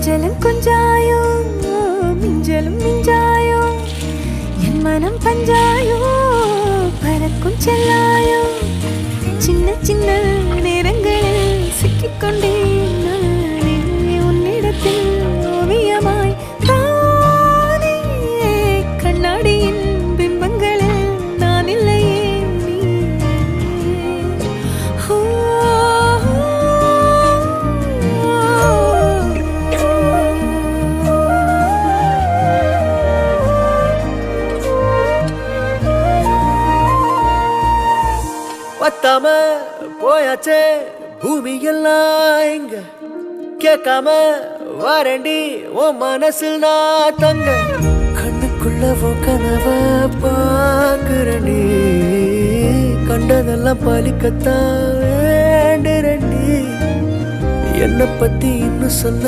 கொஞ்சலும் கொஞ்சாயோ மிஞ்சலும் மிஞ்சாயோ என் மனம் பஞ்சாயோ பறக்கும் செல்லாயோ சின்ன சின்ன நேரங்களில் சிக்கிக்கொண்டேன் நானே உன்னிடத்தில் ஓவியமாய் தானே கண்ணாடியின் பிம்பங்களில் நான் இல்லையே நீ பத்தாம போயாச்சே பூமி எல்லாம் இங்க கேட்காம வாரண்டி உன் மனசில் நான் தங்க கண்ணுக்குள்ள கனவ பாக்குறண்டி கண்டதெல்லாம் பலிக்கத்தான் வேண்டுறண்டி என்னை பத்தி இன்னும் சொல்ல